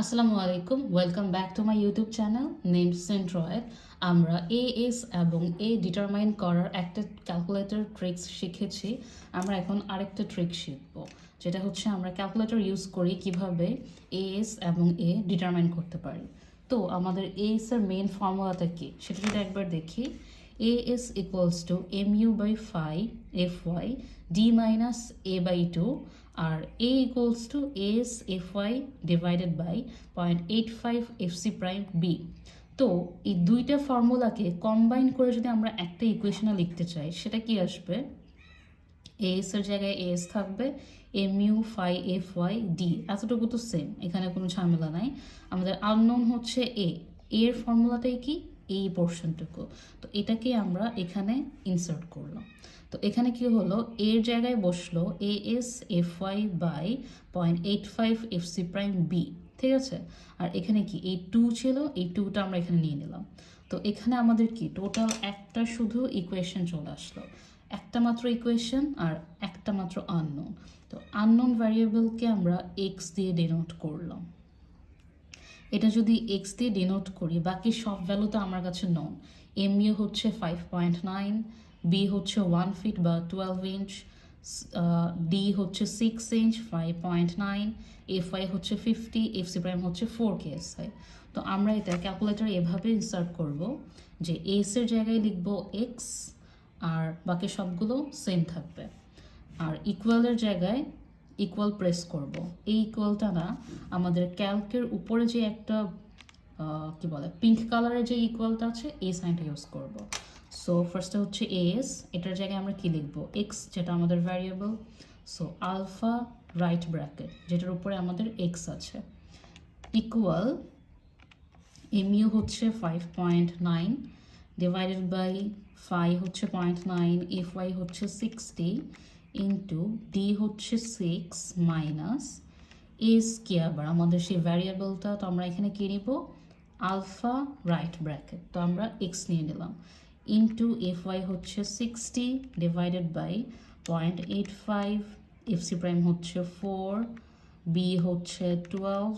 আসসালামু আলাইকুম, welcome back to my YouTube channel name centroid. আমরা এএস এবং এ ডিটারমাইন করার একটা ক্যালকুলেটর ট্রিক্স শিখেছি। আমরা এখন আরেকটা ট্রিক শিখব, যেটা হচ্ছে আমরা ক্যালকুলেটর ইউজ করি কিভাবে এএস এবং এ ডিটারমাইন করতে পারি। তো আমাদের এএস এর মেইন ফর্মুলাটা কি সেটা যদি একবার দেখি। AS equals to mu by phi F Y D minus A by two, আর a equals to as fy divided by 0.85 fc prime b। তো এই দুইটা ফর্মুলাকে কম্বাইন করে যদি আমরা একটা ইকুয়েশনে লিখতে চাই, সেটা কি আসবে? as এর জায়গায় as থাকবে, mu phi fy d, এতটুকু তো সেম, এখানে কোনো ঝামেলা নাই। আমাদের আননোন হচ্ছে এর ফর্মুলাটাই কি? এই পোর্শনটুকু। তো এটাকে আমরা এখানে ইনসার্ট করলাম। তো এখানে কি হলো, এর জায়গায় বসলো as fy by 0.85 fc prime B, ঠিক আছে? আর এখানে কি এই 2 ছিল, এই 2টা আমরা এখানে নিয়ে নিলাম। তো এখানে আমাদের কি টোটাল একটা শুধু ইকুয়েশন চলে আসলো, একটা মাত্র ইকুয়েশন আর একটা মাত্র আননোন। তো আননোন ভ্যারিয়েবলকে আমরা এক্স দিয়ে ডিনোট করলাম। এটা যদি এক্স দিয়ে ডিনোট করি, বাকি সব ভ্যালু তো আমার কাছে নন। এমইউ হচ্ছে 5.9, বি হচ্ছে 1 ফিট বা 12 ইঞ্চ, ডি হচ্ছে 6 ইঞ্চ 5.9, এফআই হচ্ছে 50, এফসি প্রাইম হচ্ছে 4 কেএসআই। তো আমরা এটা ক্যালকুলেটর এভাবে ইনসার্ট করব যে এস এর জায়গায় লিখব এক্স, আর বাকি সবগুলো সেম থাকবে। আর ইকুয়ালের জায়গায় ইকুয়াল প্রেস করব। এই ইকুয়ালটা না, আমাদের ক্যালকের উপরে যে একটা কি বলে পিঙ্ক কালারের যে ইকুয়ালটা আছে, এই সাইনটা ইউজ করব। সো ফার্স্টে হচ্ছে এস, এটার জায়গায় আমরা কি লিখবো? এক্স, যেটা আমাদের variable. So alpha right bracket, যেটার উপরে আমাদের এক্স আছে, ইকুয়াল এমইউ হচ্ছে 5.9 ডিভাইডেড বাই ফাই হচ্ছে 0.9, এফ ওয়াই হচ্ছে 60 ইন্টু ডি হচ্ছে 6 মাইনাস এস কি আবার আমাদের সেই ভ্যারিয়েবলটা। তো আমরা এখানে কি নিব? আলফা রাইট ব্র্যাকেট, তো আমরা এক্স নিয়ে নিলাম, ইন্টু এফ ওয়াই হচ্ছে 60 ডিভাইডেড বাই 0.85, এফসি প্রাইম হচ্ছে 4, বি হচ্ছে 12,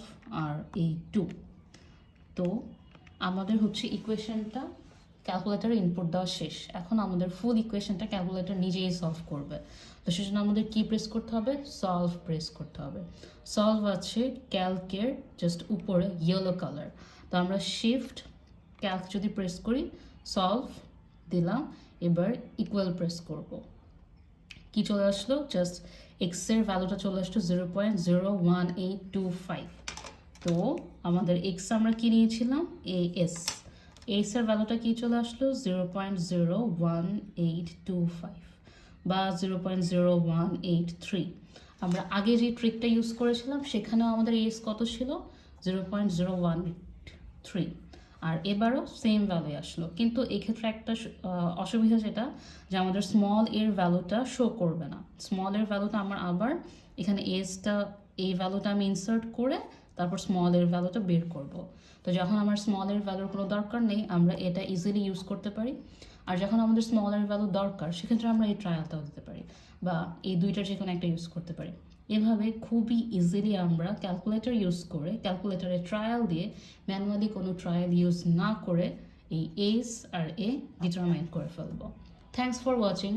আর এই 2। তো আমাদের হচ্ছে ইকুয়েশনটা ক্যালকুলেটারে ইনপুট দেওয়া শেষ। এখন আমাদের ফুল ইকুয়েশনটা ক্যালকুলেটর নিজেই সলভ করবে। তো সেজন্য আমাদের কি প্রেস করতে হবে? সলভ প্রেস করতে হবে। সলভ আছে ক্যালকের জাস্ট উপরে ইয়েলো কালার। তো আমরা শিফট ক্যালক যদি প্রেস করি, সলভ দিলাম, এবার ইকুয়াল প্রেস করব। কি চলে আসলো? জাস্ট এক্সের ভ্যালুটা চলে আসলো 0.01825। তো আমাদের এক্স আমরা কি নিয়েছিলাম? এস এর ভ্যালুটা কি চলে আসলো? 0.01825 বা 0.0183। আমরা আগে যে ট্রিকটা ইউজ করেছিলাম সেখানেও আমাদের এস কত ছিল? 0.013। আর এবারও সেম ভ্যালু আসলো, কিন্তু এক্ষেত্রে একটা অসুবিধা, যেটা যে আমাদের স্মল এর ভ্যালুটা শো করবে না। স্মল এর ভ্যালুটা আমার আবার এখানে এসটা, এই ভ্যালুটা আমি ইনসার্ট করে তারপর স্মল এর ভ্যালুটা বের করব। তো যখন আমার স্মল এর ভ্যালুর কোনো দরকার নেই, আমরা এটা ইজিলি ইউজ করতে পারি। আর যখন আমাদের স্মল এর ভ্যালু দরকার, সেক্ষেত্রে আমরা এই ট্রায়ালটাও দিতে পারি, বা এই দুইটার যে কোনো একটা ইউজ করতে পারি। এভাবে খুবই ইজিলি আমরা ক্যালকুলেটর ইউজ করে, ক্যালকুলেটরে ট্রায়াল দিয়ে, ম্যানুয়ালি কোনো ট্রায়াল ইউজ না করে এই এস আর এ ডিটারমাইন করে ফেলবো। Thanks for watching.